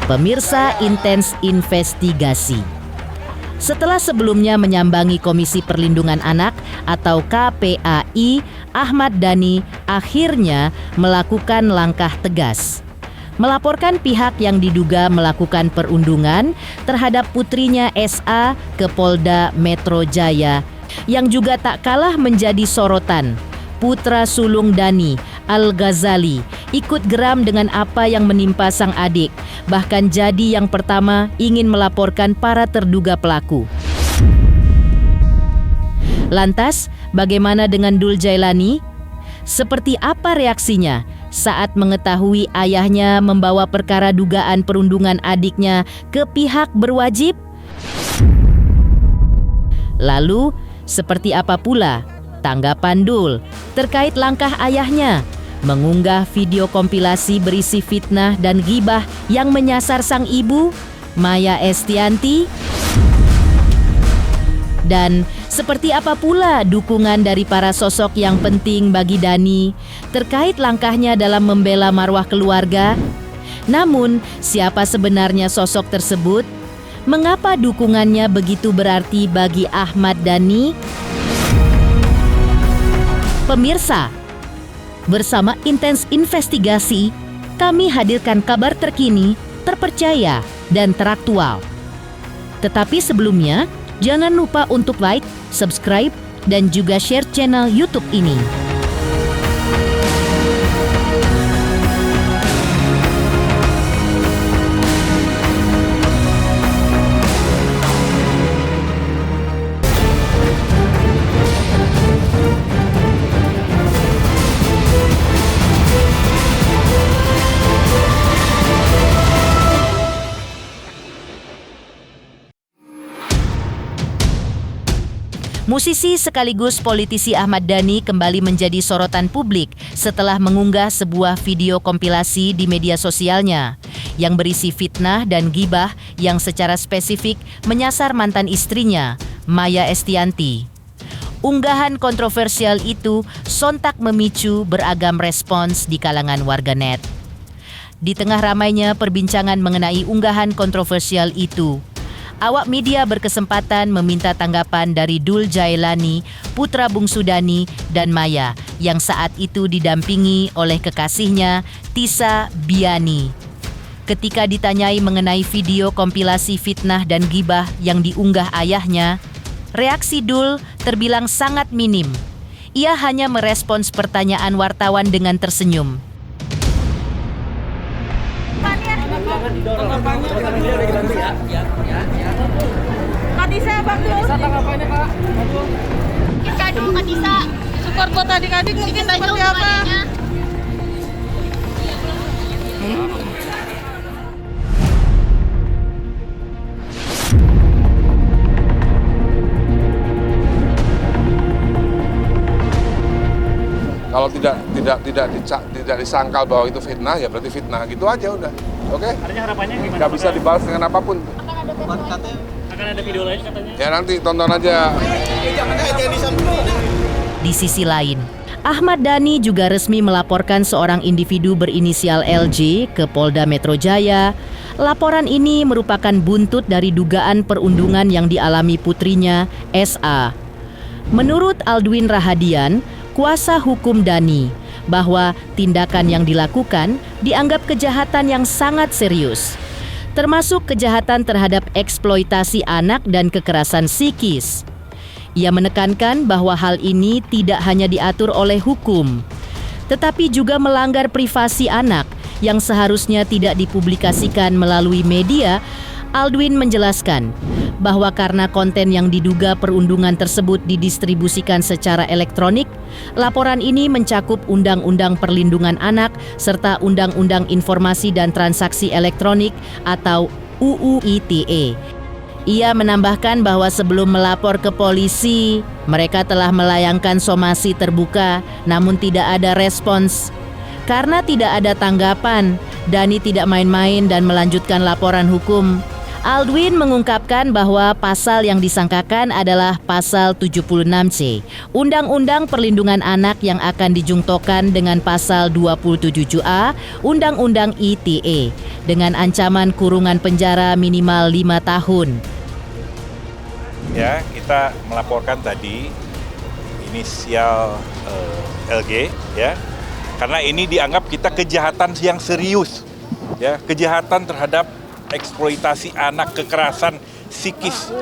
Pemirsa Intens Investigasi. Setelah sebelumnya menyambangi Komisi Perlindungan Anak atau KPAI, Ahmad Dhani akhirnya melakukan langkah tegas. Melaporkan pihak yang diduga melakukan perundungan terhadap putrinya SA ke Polda Metro Jaya, yang juga tak kalah menjadi sorotan. Putra sulung Dhani, Al-Ghazali, ikut geram dengan apa yang menimpa sang adik, bahkan jadi yang pertama ingin melaporkan para terduga pelaku. Lantas, bagaimana dengan Dul Jailani? Seperti apa reaksinya saat mengetahui ayahnya membawa perkara dugaan perundungan adiknya ke pihak berwajib? Lalu, seperti apa pula tanggapan Dul terkait langkah ayahnya mengunggah video kompilasi berisi fitnah dan ghibah yang menyasar sang ibu, Maya Estianty? Dan seperti apa pula dukungan dari para sosok yang penting bagi Dhani terkait langkahnya dalam membela marwah keluarga? Namun, siapa sebenarnya sosok tersebut? Mengapa dukungannya begitu berarti bagi Ahmad Dhani? Pemirsa, bersama Intens Investigasi, kami hadirkan kabar terkini, terpercaya, dan teraktual. Tetapi sebelumnya, jangan lupa untuk like, subscribe, dan juga share channel YouTube ini. Musisi sekaligus politisi Ahmad Dhani kembali menjadi sorotan publik setelah mengunggah sebuah video kompilasi di media sosialnya yang berisi fitnah dan ghibah yang secara spesifik menyasar mantan istrinya, Maya Estianty. Unggahan kontroversial itu sontak memicu beragam respons di kalangan warganet. Di tengah ramainya perbincangan mengenai unggahan kontroversial itu, awak media berkesempatan meminta tanggapan dari Dul Jailani, putra bungsu Dhani dan Maya, yang saat itu didampingi oleh kekasihnya Tisa Biani. Ketika ditanyai mengenai video kompilasi fitnah dan ghibah yang diunggah ayahnya, reaksi Dul terbilang sangat minim. Ia hanya merespons pertanyaan wartawan dengan tersenyum. Kak Tisa, bantu. Tanggapannya Kak. Kita dulu Kak Tisa. Support buat adik-adik mungkin seperti apa? Kalau tidak disangkal bahwa itu fitnah, ya berarti fitnah, gitu aja udah. Oke? Artinya harapannya gimana? Nggak bisa dibalas dengan apapun. Akan ada video lain katanya? Ya nanti tonton aja. Di sisi lain, Ahmad Dhani juga resmi melaporkan seorang individu berinisial LJ ke Polda Metro Jaya. Laporan ini merupakan buntut dari dugaan perundungan yang dialami putrinya, SA. Menurut Aldwin Rahadian, kuasa hukum Dhani, bahwa tindakan yang dilakukan dianggap kejahatan yang sangat serius, termasuk kejahatan terhadap eksploitasi anak dan kekerasan psikis. Ia menekankan bahwa hal ini tidak hanya diatur oleh hukum, tetapi juga melanggar privasi anak yang seharusnya tidak dipublikasikan melalui media. Aldwin menjelaskan bahwa karena konten yang diduga perundungan tersebut didistribusikan secara elektronik, laporan ini mencakup Undang-Undang Perlindungan Anak serta Undang-Undang Informasi dan Transaksi Elektronik atau UU ITE. Ia menambahkan bahwa sebelum melapor ke polisi, mereka telah melayangkan somasi terbuka, namun tidak ada respons. Karena tidak ada tanggapan, Dhani tidak main-main dan melanjutkan laporan hukum. Aldwin mengungkapkan bahwa pasal yang disangkakan adalah pasal 76C, Undang-Undang Perlindungan Anak yang akan dijungtokan dengan pasal 27A, Undang-Undang ITE. dengan ancaman kurungan penjara minimal 5 tahun. Ya, kita melaporkan tadi inisial LG, ya, karena ini dianggap kita kejahatan yang serius, ya, kejahatan terhadap eksploitasi anak, kekerasan psikis.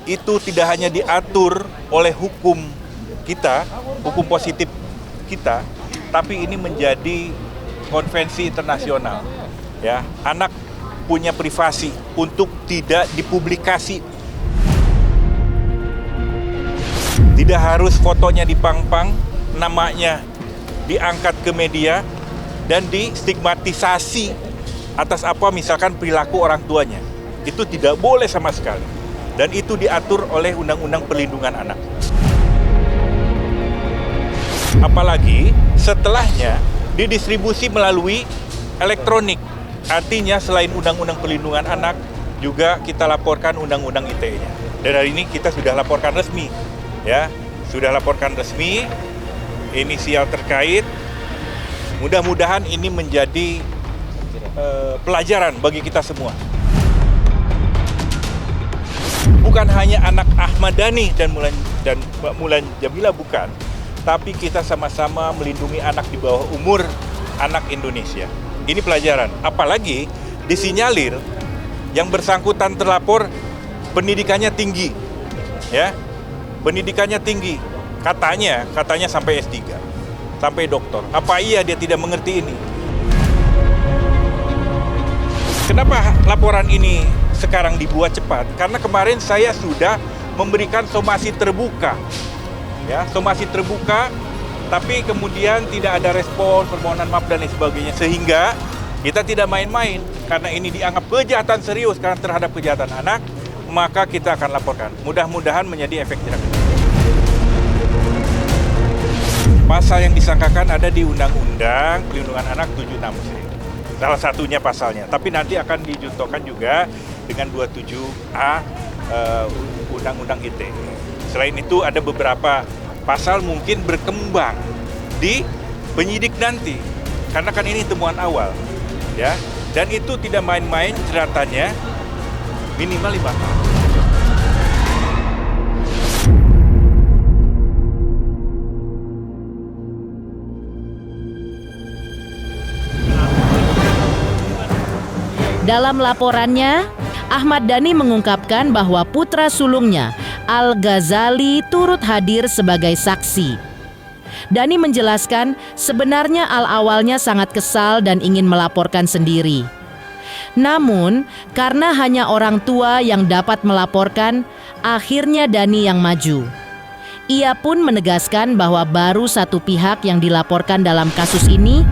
Itu tidak hanya diatur oleh hukum kita, hukum positif kita, tapi ini menjadi konvensi internasional. Ya, anak punya privasi untuk tidak dipublikasi. Tidak harus fotonya dipang-pang, namanya diangkat ke media dan distigmatisasi atas apa misalkan perilaku orang tuanya. Itu tidak boleh sama sekali. Dan itu diatur oleh Undang-Undang Perlindungan Anak. Apalagi setelahnya didistribusi melalui elektronik. Artinya selain Undang-Undang Perlindungan Anak, juga kita laporkan Undang-Undang ITE-nya. Dan hari ini kita sudah laporkan resmi. Ya, sudah laporkan resmi, inisial terkait. Mudah-mudahan ini menjadi pelajaran bagi kita semua. Bukan hanya anak Ahmad Dhani dan Mbak Mulan Jamila, bukan, tapi kita sama-sama melindungi anak di bawah umur, anak Indonesia. Ini pelajaran. Apalagi disinyalir yang bersangkutan terlapor pendidikannya tinggi, ya. Pendidikannya tinggi, katanya sampai S3, sampai doktor. Apa iya dia tidak mengerti ini? Kenapa laporan ini sekarang dibuat cepat? Karena kemarin saya sudah memberikan somasi terbuka, ya, somasi terbuka, tapi kemudian tidak ada respon, permohonan maaf dan lain sebagainya, sehingga kita tidak main-main. Karena ini dianggap kejahatan serius karena terhadap kejahatan anak, maka kita akan laporkan. Mudah-mudahan menjadi efek jerah. Pasal yang disangkakan ada di Undang-Undang Perlindungan Anak 76C. Salah satunya pasalnya. Tapi nanti akan dijuntokan juga dengan 27A Undang-Undang ITE. Selain itu ada beberapa pasal mungkin berkembang di penyidik nanti. Karena kan ini temuan awal. Ya. Dan itu tidak main-main, jeratannya minimal 5 tahun. Dalam laporannya, Ahmad Dhani mengungkapkan bahwa putra sulungnya, Al-Ghazali, turut hadir sebagai saksi. Dhani menjelaskan sebenarnya Al awalnya sangat kesal dan ingin melaporkan sendiri. Namun, karena hanya orang tua yang dapat melaporkan, akhirnya Dhani yang maju. Ia pun menegaskan bahwa baru satu pihak yang dilaporkan dalam kasus ini.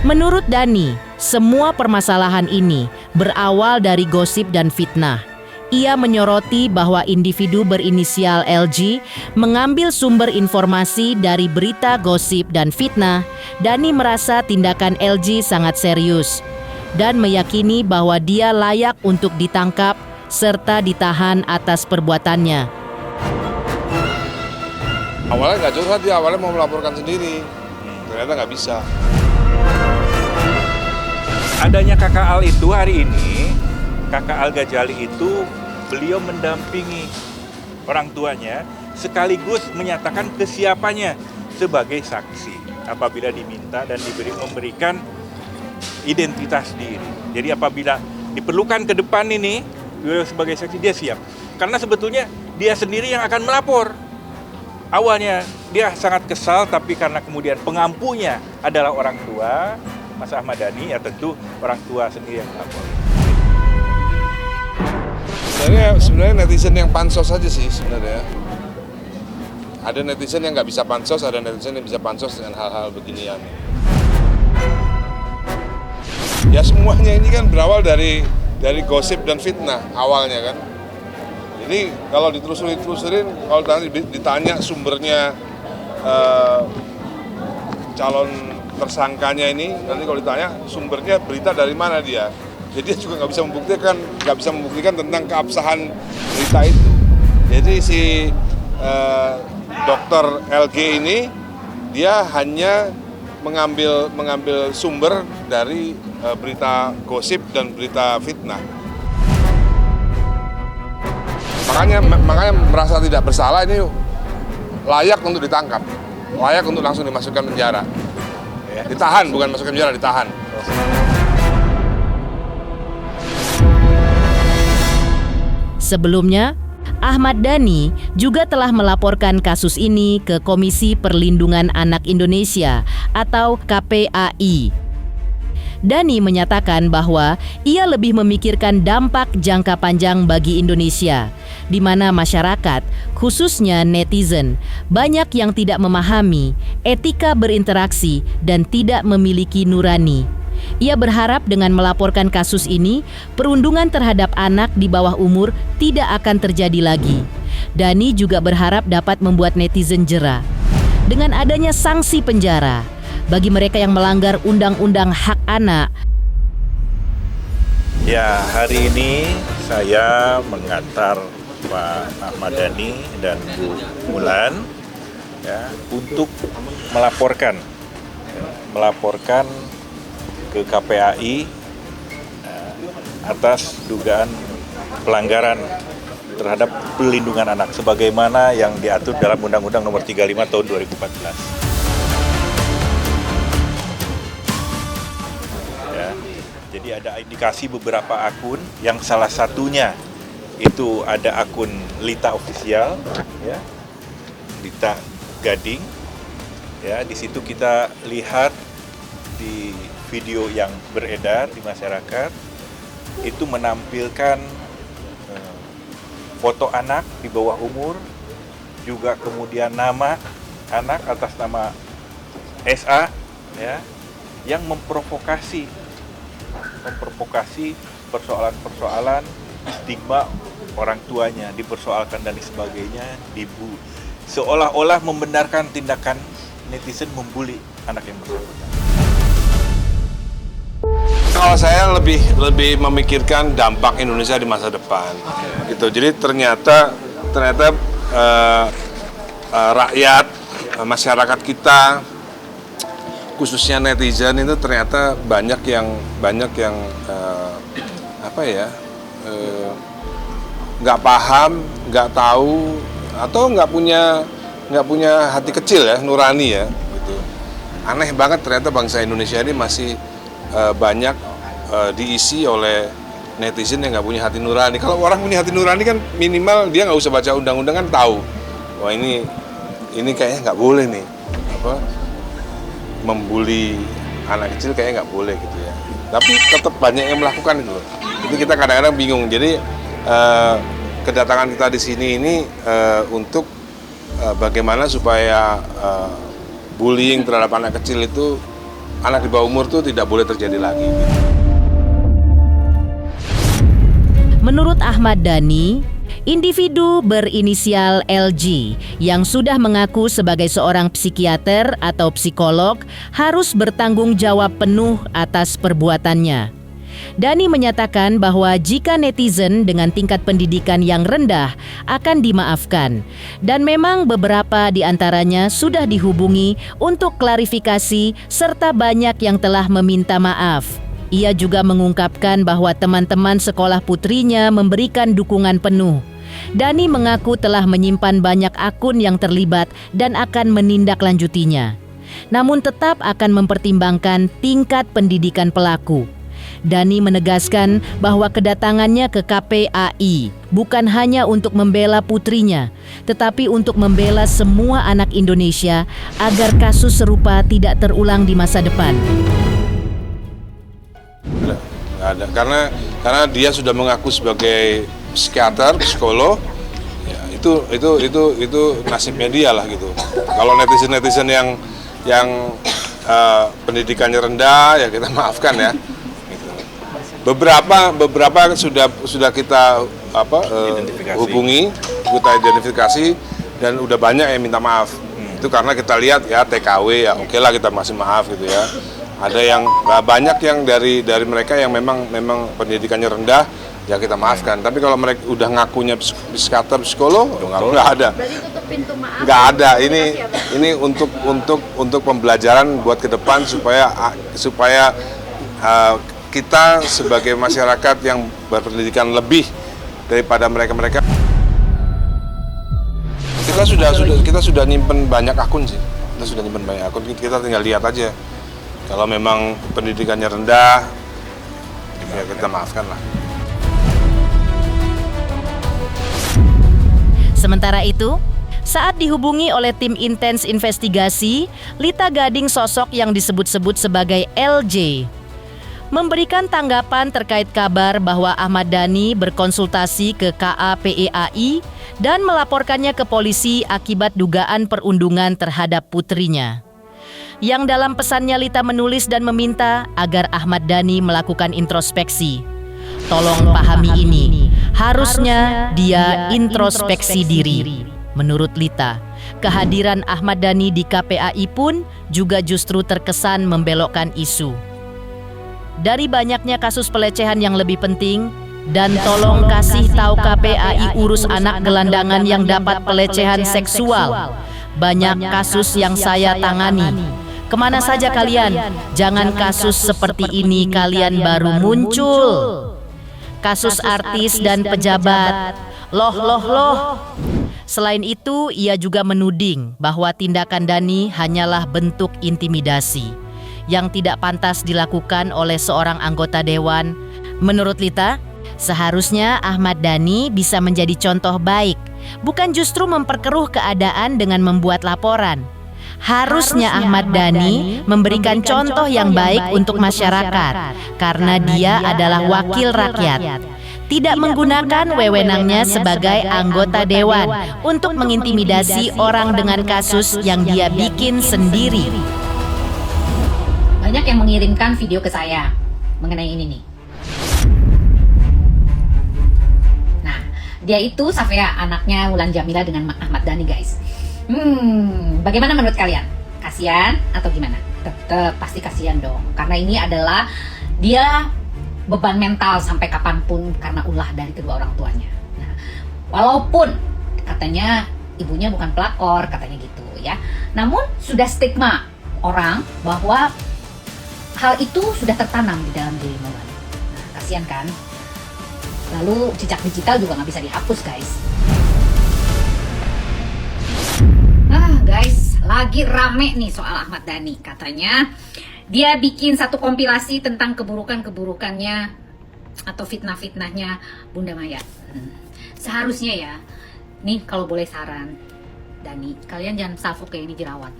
Menurut Dhani, semua permasalahan ini berawal dari gosip dan fitnah. Ia menyoroti bahwa individu berinisial LG mengambil sumber informasi dari berita gosip dan fitnah. Dhani merasa tindakan LG sangat serius dan meyakini bahwa dia layak untuk ditangkap serta ditahan atas perbuatannya. Awalnya nggak curhat, dia awalnya mau melaporkan sendiri. Ternyata nggak bisa. Adanya kakak Al itu hari ini, kakak Al-Ghazali itu beliau mendampingi orang tuanya sekaligus menyatakan kesiapannya sebagai saksi apabila diminta dan memberikan identitas diri. Jadi apabila diperlukan ke depan ini beliau sebagai saksi, dia siap. Karena sebetulnya dia sendiri yang akan melapor. Awalnya dia sangat kesal, tapi karena kemudian pengampunya adalah orang tua Mas Ahmad Dhani, ya tentu orang tua sendiri yang melapor. Sebenarnya netizen yang pansos saja sih sebenarnya. Ada netizen yang nggak bisa pansos, ada netizen yang bisa pansos dengan hal-hal beginian. Ya semuanya ini kan berawal dari gosip dan fitnah awalnya kan. Jadi kalau ditelusurin, kalau ditanya sumbernya calon tersangkanya ini, nanti kalau ditanya sumbernya berita dari mana dia. Jadi dia juga nggak bisa membuktikan tentang keabsahan berita itu. Jadi si Dr. LG ini dia hanya mengambil sumber dari berita gosip dan berita fitnah. Makanya merasa tidak bersalah ini layak untuk ditangkap, layak untuk langsung dimasukkan penjara. Ditahan, bukan masukkan penjara, ditahan. Sebelumnya, Ahmad Dhani juga telah melaporkan kasus ini ke Komisi Perlindungan Anak Indonesia atau KPAI. Dhani menyatakan bahwa ia lebih memikirkan dampak jangka panjang bagi Indonesia, di mana masyarakat, khususnya netizen, banyak yang tidak memahami etika berinteraksi dan tidak memiliki nurani. Ia berharap dengan melaporkan kasus ini, perundungan terhadap anak di bawah umur tidak akan terjadi lagi. Dhani juga berharap dapat membuat netizen jera dengan adanya sanksi penjara bagi mereka yang melanggar undang-undang hak anak. Ya, hari ini saya mengantar Pak Ahmad Dhani dan Bu Mulan ya, untuk melaporkan ke KPAI atas dugaan pelanggaran terhadap perlindungan anak sebagaimana yang diatur dalam Undang-Undang Nomor 35 Tahun 2014. Ya, jadi ada indikasi beberapa akun yang salah satunya itu ada akun Lita Official, ya, Lita Gading. Ya, di situ kita lihat di video yang beredar di masyarakat itu menampilkan foto anak di bawah umur, juga kemudian nama anak atas nama SA, ya, yang memprovokasi persoalan-persoalan stigma orang tuanya dipersoalkan dan sebagainya, seolah-olah membenarkan tindakan netizen membuli anak yang bersangkutan. Kalau saya lebih memikirkan dampak Indonesia di masa depan, gitu. Jadi ternyata rakyat, masyarakat kita, khususnya netizen itu ternyata banyak yang nggak paham, nggak tahu, atau nggak punya hati kecil ya, nurani ya, gitu. Aneh banget ternyata bangsa Indonesia ini masih banyak diisi oleh netizen yang nggak punya hati nurani. Kalau orang punya hati nurani kan minimal dia nggak usah baca undang-undang kan tahu, wah ini kayaknya nggak boleh nih, membuli anak kecil kayaknya nggak boleh gitu ya. Tapi tetap banyak yang melakukan itu. Jadi kita kadang-kadang bingung. Jadi kedatangan kita di sini ini untuk bagaimana supaya bullying terhadap anak kecil itu, anak di bawah umur itu tidak boleh terjadi lagi. Menurut Ahmad Dhani, individu berinisial LG yang sudah mengaku sebagai seorang psikiater atau psikolog harus bertanggung jawab penuh atas perbuatannya. Dhani menyatakan bahwa jika netizen dengan tingkat pendidikan yang rendah akan dimaafkan, dan memang beberapa di antaranya sudah dihubungi untuk klarifikasi serta banyak yang telah meminta maaf. Ia juga mengungkapkan bahwa teman-teman sekolah putrinya memberikan dukungan penuh. Dhani mengaku telah menyimpan banyak akun yang terlibat dan akan menindaklanjutinya. Namun tetap akan mempertimbangkan tingkat pendidikan pelaku. Dhani menegaskan bahwa kedatangannya ke KPAI bukan hanya untuk membela putrinya, tetapi untuk membela semua anak Indonesia agar kasus serupa tidak terulang di masa depan. Nggak ada, karena dia sudah mengaku sebagai psikiater, psikolog, ya, itu nasibnya dia lah gitu. Kalau netizen yang pendidikannya rendah ya kita maafkan ya. Beberapa sudah kita hubungi, kita identifikasi dan udah banyak yang minta maaf. Itu karena kita lihat ya TKW ya oke lah kita masih maaf gitu ya. Ada yang banyak yang dari mereka yang memang pendidikannya rendah, ya kita maafkan. Tapi kalau mereka udah ngakunya psikiater, psikolog, nggak ada. Berarti tutup pintu maaf. Nggak ada. Ini untuk pembelajaran buat ke depan supaya kita sebagai masyarakat yang berpendidikan lebih daripada mereka. Kita sudah nyimpen banyak akun sih. Kita tinggal lihat aja. Kalau memang pendidikannya rendah, ya kita maafkan lah. Sementara itu, saat dihubungi oleh tim intens investigasi, Lita Gading, sosok yang disebut-sebut sebagai LJ, memberikan tanggapan terkait kabar bahwa Ahmad Dhani berkonsultasi ke KAPEAI dan melaporkannya ke polisi akibat dugaan perundungan terhadap putrinya. Yang dalam pesannya Lita menulis dan meminta agar Ahmad Dhani melakukan introspeksi. Tolong pahami ini, harusnya dia introspeksi diri. Menurut Lita, kehadiran Ahmad Dhani di KPAI pun juga justru terkesan membelokkan isu. Dari banyaknya kasus pelecehan yang lebih penting, dan tolong kasih tahu KPAI urus anak gelandangan yang dapat pelecehan seksual. Banyak kasus yang saya tangani. Kemana saja kalian? Jangan kasus seperti ini kalian baru muncul. Kasus artis dan pejabat. Loh. Selain itu, ia juga menuding bahwa tindakan Dhani hanyalah bentuk intimidasi yang tidak pantas dilakukan oleh seorang anggota dewan. Menurut Lita, seharusnya Ahmad Dhani bisa menjadi contoh baik, bukan justru memperkeruh keadaan dengan membuat laporan. Harusnya Ahmad Dhani memberikan contoh yang baik untuk masyarakat, karena dia adalah wakil rakyat. Tidak menggunakan wewenangnya sebagai anggota dewan untuk mengintimidasi orang dengan kasus yang dia bikin sendiri. Banyak yang mengirimkan video ke saya mengenai ini nih. Nah, dia itu Safea, anaknya Wulan Jamila dengan Ahmad Dhani, guys. Bagaimana menurut kalian? Kasian atau gimana? Tetap pasti kasian dong, karena ini adalah dia beban mental sampai kapanpun karena ulah dari kedua orang tuanya. Nah, walaupun katanya ibunya bukan pelakor, katanya gitu ya, namun sudah stigma orang bahwa hal itu sudah tertanam di dalam diri Wulan. Nah, kasian kan? Lalu jejak digital juga nggak bisa dihapus, guys. Guys, lagi rame nih soal Ahmad Dhani. Katanya dia bikin satu kompilasi tentang keburukan-keburukannya atau fitnah-fitnahnya Bunda Maya. Seharusnya ya, nih kalau boleh saran, Dhani, kalian jangan salvo kayak ini jerawat.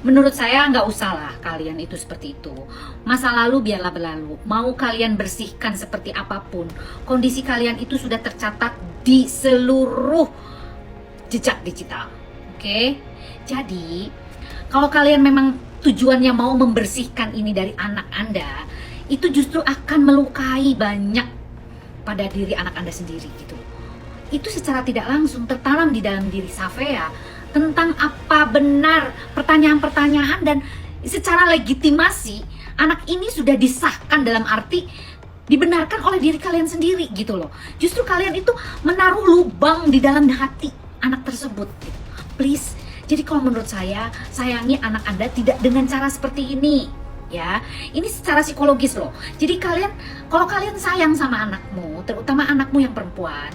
Menurut saya nggak usah lah kalian itu seperti itu. Masa lalu biarlah berlalu. Mau kalian bersihkan seperti apapun, kondisi kalian itu sudah tercatat di seluruh jejak digital. Oke? Jadi, kalau kalian memang tujuannya mau membersihkan ini dari anak Anda, itu justru akan melukai banyak pada diri anak Anda sendiri gitu. Itu secara tidak langsung tertanam di dalam diri Safea tentang apa benar pertanyaan-pertanyaan, dan secara legitimasi anak ini sudah disahkan dalam arti dibenarkan oleh diri kalian sendiri gitu loh. Justru kalian itu menaruh lubang di dalam hati anak tersebut gitu. Please, jadi kalau menurut saya, sayangi anak Anda tidak dengan cara seperti ini ya. Ini secara psikologis loh. Jadi kalian, kalau kalian sayang sama anakmu, terutama anakmu yang perempuan,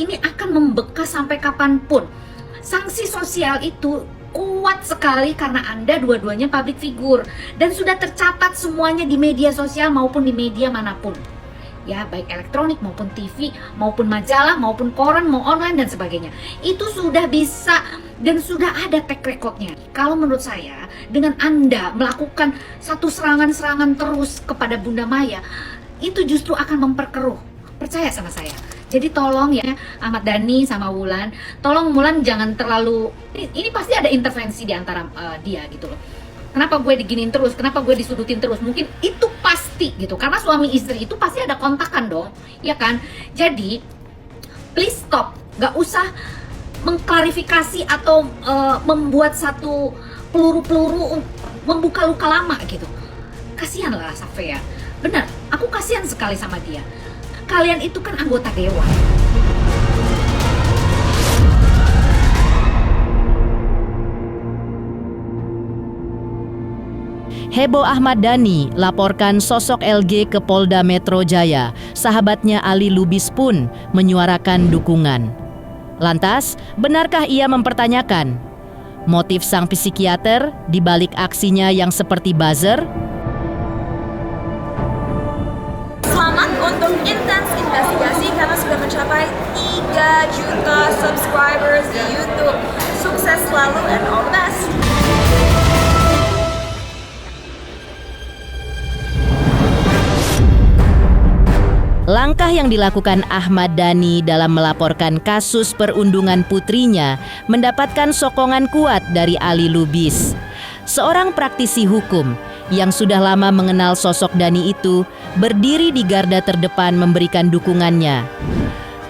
ini akan membekas sampai kapanpun. Sanksi sosial itu kuat sekali karena Anda dua-duanya public figure dan sudah tercatat semuanya di media sosial maupun di media manapun ya, baik elektronik maupun TV maupun majalah maupun koran mau online dan sebagainya. Itu sudah bisa dan sudah ada track recordnya. Kalau menurut saya, dengan Anda melakukan satu serangan-serangan terus kepada Bunda Maya, itu justru akan memperkeruh. Percaya sama saya. Jadi tolong ya Ahmad Dhani sama Wulan, tolong Wulan jangan terlalu, ini pasti ada intervensi di antara dia gitu loh. Kenapa gue diginiin terus, kenapa gue disudutin terus, mungkin itu pasti gitu, karena suami istri itu pasti ada kontakan dong, ya kan. Jadi please stop, gak usah mengklarifikasi atau membuat satu peluru-peluru membuka luka lama gitu. Kasihan lah Safea. Benar, aku kasihan sekali sama dia. Kalian itu kan anggota dewan. Heboh Ahmad Dhani laporkan sosok LG ke Polda Metro Jaya. Sahabatnya Ali Lubis pun menyuarakan dukungan. Lantas, benarkah ia mempertanyakan motif sang psikiater di balik aksinya yang seperti buzzer? Selamat untuk Intens Investigasi karena sudah mencapai 3 juta subscribers di YouTube. Sukses selalu and all the best. Langkah yang dilakukan Ahmad Dhani dalam melaporkan kasus perundungan putrinya mendapatkan sokongan kuat dari Ali Lubis. Seorang praktisi hukum yang sudah lama mengenal sosok Dhani itu berdiri di garda terdepan memberikan dukungannya.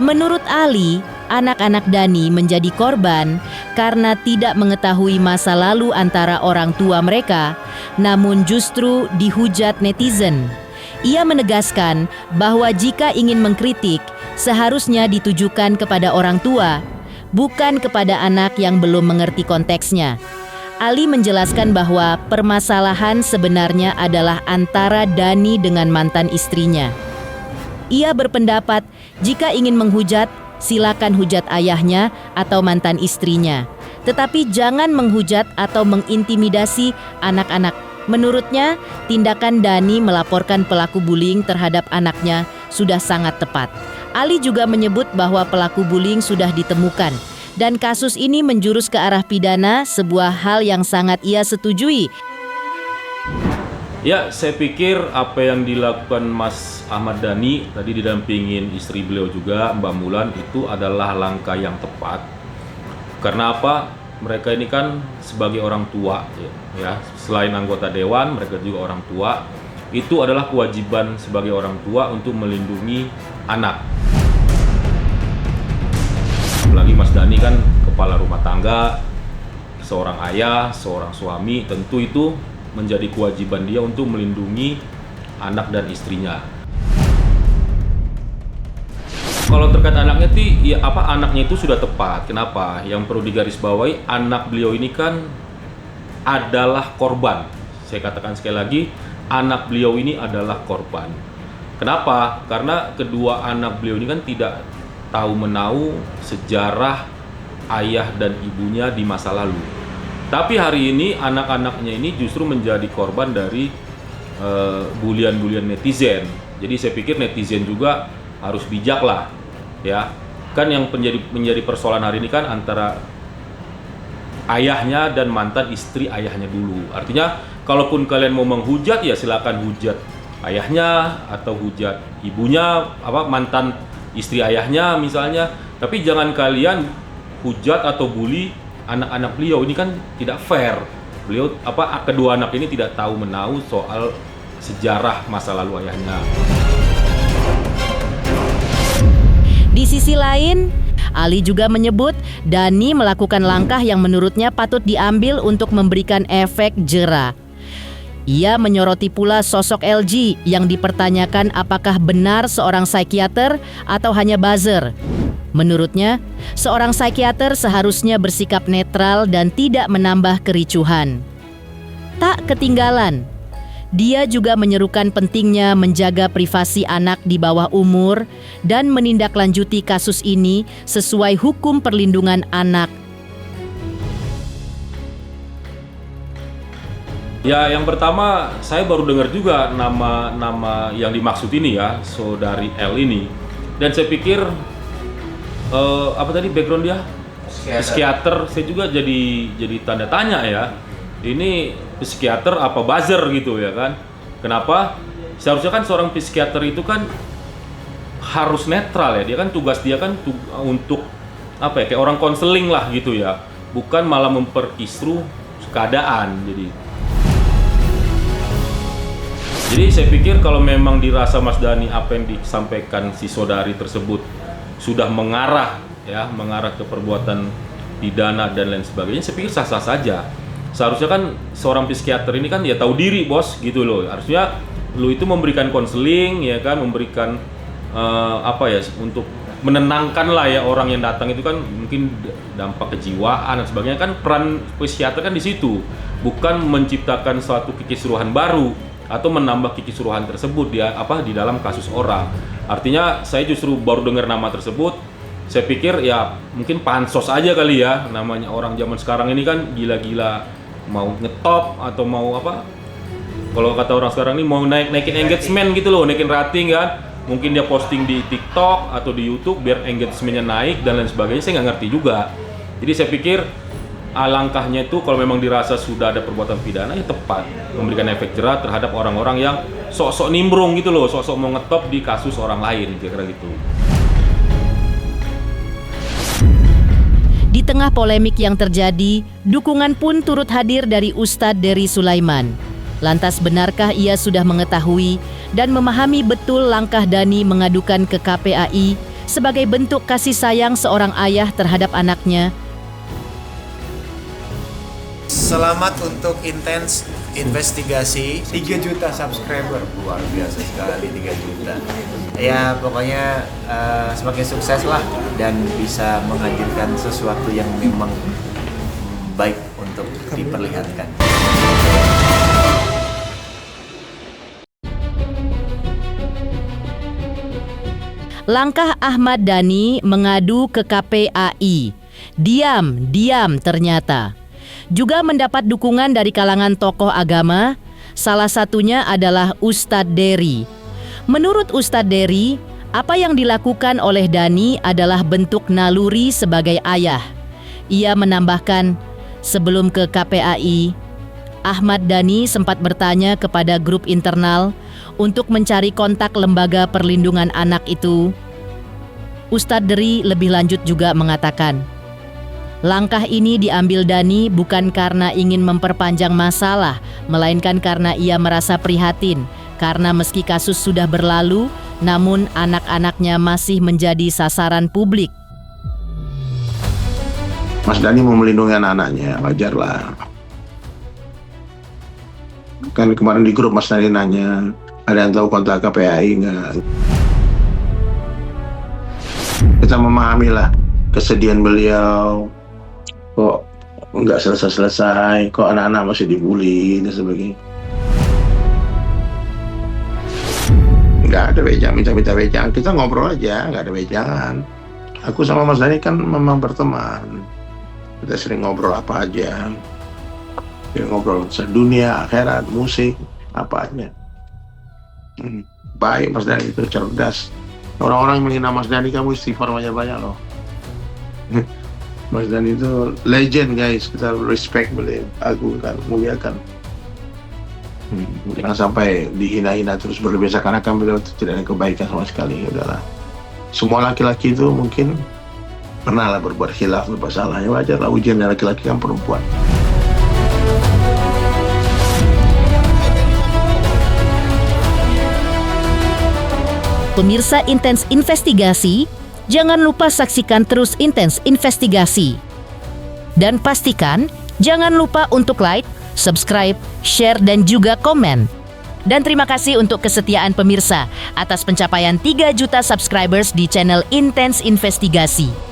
Menurut Ali, anak-anak Dhani menjadi korban karena tidak mengetahui masa lalu antara orang tua mereka, namun justru dihujat netizen. Ia menegaskan bahwa jika ingin mengkritik, seharusnya ditujukan kepada orang tua, bukan kepada anak yang belum mengerti konteksnya. Ali menjelaskan bahwa permasalahan sebenarnya adalah antara Dhani dengan mantan istrinya. Ia berpendapat jika ingin menghujat, silakan hujat ayahnya atau mantan istrinya. Tetapi jangan menghujat atau mengintimidasi anak-anak. Menurutnya, tindakan Dhani melaporkan pelaku bullying terhadap anaknya sudah sangat tepat. Ali juga menyebut bahwa pelaku bullying sudah ditemukan dan kasus ini menjurus ke arah pidana, sebuah hal yang sangat ia setujui. Ya, saya pikir apa yang dilakukan Mas Ahmad Dhani tadi didampingin istri beliau juga, Mbak Mulan, itu adalah langkah yang tepat. Karena apa? Mereka ini kan sebagai orang tua, ya, selain anggota dewan, mereka juga orang tua. Itu adalah kewajiban sebagai orang tua untuk melindungi anak. Apalagi Mas Dhani kan kepala rumah tangga, seorang ayah, seorang suami, tentu itu menjadi kewajiban dia untuk melindungi anak dan istrinya. Kalau terkait anaknya anaknya itu sudah tepat. Kenapa? Yang perlu digarisbawahi, anak beliau ini kan adalah korban. Saya katakan sekali lagi, anak beliau ini adalah korban. Kenapa? Karena kedua anak beliau ini kan tidak tahu menahu sejarah ayah dan ibunya di masa lalu. Tapi hari ini anak-anaknya ini justru menjadi korban dari bulian-bulian netizen. Jadi saya pikir netizen juga harus bijak lah, ya. Kan yang menjadi persoalan hari ini kan antara ayahnya dan mantan istri ayahnya dulu. Artinya kalaupun kalian mau menghujat, ya silakan hujat ayahnya atau hujat ibunya, mantan istri ayahnya misalnya. Tapi jangan kalian hujat atau bully anak-anak beliau. Ini kan tidak fair. Beliau kedua anak ini tidak tahu menahu soal sejarah masa lalu ayahnya. Di sisi lain, Ali juga menyebut Dhani melakukan langkah yang menurutnya patut diambil untuk memberikan efek jera. Ia menyoroti pula sosok LG yang dipertanyakan apakah benar seorang psikiater atau hanya buzzer. Menurutnya, seorang psikiater seharusnya bersikap netral dan tidak menambah kericuhan. Tak ketinggalan, dia juga menyerukan pentingnya menjaga privasi anak di bawah umur dan menindaklanjuti kasus ini sesuai hukum perlindungan anak. Ya, yang pertama saya baru dengar juga nama yang dimaksud ini ya, saudari L ini. Dan saya pikir background dia? Psikiater. Saya juga jadi tanda tanya ya. Ini psikiater apa buzzer gitu ya kan? Kenapa? Seharusnya kan seorang psikiater itu kan harus netral ya. Dia kan tugas dia kan untuk kayak orang konseling lah gitu ya. Bukan malah memperkisru keadaan. Jadi saya pikir kalau memang dirasa Mas Dhani apa yang disampaikan si saudari tersebut sudah mengarah ke perbuatan pidana dan lain sebagainya, saya pikir sah-sah saja. seharusnya kan seorang psikiater ini kan ya tahu diri bos gitu loh. Harusnya lu itu memberikan konseling ya kan, memberikan untuk menenangkan lah ya orang yang datang itu kan mungkin dampak kejiwaan dan sebagainya kan. Peran psikiater kan di situ, bukan menciptakan suatu kekisruhan baru atau menambah kekisruhan tersebut di dalam kasus orang. Artinya saya justru baru dengar nama tersebut, saya pikir ya mungkin pansos aja kali ya, namanya orang zaman sekarang ini kan gila-gila mau ngetop atau mau kalau kata orang sekarang ini mau naikin engagement gitu loh, naikin rating kan. Mungkin dia posting di TikTok atau di YouTube biar engagementnya naik dan lain sebagainya, saya nggak ngerti juga. Jadi saya pikir langkahnya itu kalau memang dirasa sudah ada perbuatan pidana ya tepat memberikan efek jerah terhadap orang-orang yang sok-sok nimbrung gitu loh, sok-sok mau ngetop di kasus orang lain, kira-kira gitu. Di tengah polemik yang terjadi, dukungan pun turut hadir dari Ustadz Dery Sulaiman. Lantas benarkah ia sudah mengetahui dan memahami betul langkah Dhani mengadukan ke KPAI sebagai bentuk kasih sayang seorang ayah terhadap anaknya? Selamat untuk Intens Investigasi 3 juta subscriber, luar biasa sekali 3 juta. Ya pokoknya semakin sukses lah dan bisa menghadirkan sesuatu yang memang baik untuk diperlihatkan. Langkah Ahmad Dhani mengadu ke KPAI, diam ternyata. Juga mendapat dukungan dari kalangan tokoh agama, salah satunya adalah Ustadz Dery. Menurut Ustadz Dery, apa yang dilakukan oleh Dhani adalah bentuk naluri sebagai ayah. Ia menambahkan, sebelum ke KPAI, Ahmad Dhani sempat bertanya kepada grup internal untuk mencari kontak lembaga perlindungan anak itu. Ustadz Dery lebih lanjut juga mengatakan, langkah ini diambil Dhani bukan karena ingin memperpanjang masalah, melainkan karena ia merasa prihatin karena meski kasus sudah berlalu, namun anak-anaknya masih menjadi sasaran publik. Mas Dhani mau melindungi anak-anaknya, wajar lah. Kan kemarin di grup Mas Dhani nanya, ada yang tahu kontak KPAI nggak? Kita memahami lah kesedihan beliau, kok nggak selesai-selesai, kok anak-anak masih dibully dan sebagainya. Nggak ada bejang, minta bejang, kita ngobrol aja, nggak ada bejangan. Aku sama Mas Dhani kan memang berteman, kita sering ngobrol apa aja, ngobrol sedunia, akhirat, musik, apa aja. Baik Mas Dhani itu, cerdas. Orang-orang yang menghina Mas Dhani, kamu istighfar banyak-banyak loh. Mas Dhani itu legend guys, kita respect beliau, agungkan, muliakan. Jangan sampai dihina-hina terus berlebihan karena kan beliau tidak ada kebaikan sama sekali. Udahlah. Semua laki-laki itu mungkin pernah lah berbuat khilaf, berbuat salah. Ya wajar lah, ujian laki-laki kan perempuan. Pemirsa Intens Investigasi, jangan lupa saksikan terus Intens Investigasi. Dan pastikan jangan lupa untuk like, subscribe, share, dan juga komen. Dan terima kasih untuk kesetiaan pemirsa atas pencapaian 3 juta subscribers di channel Intens Investigasi.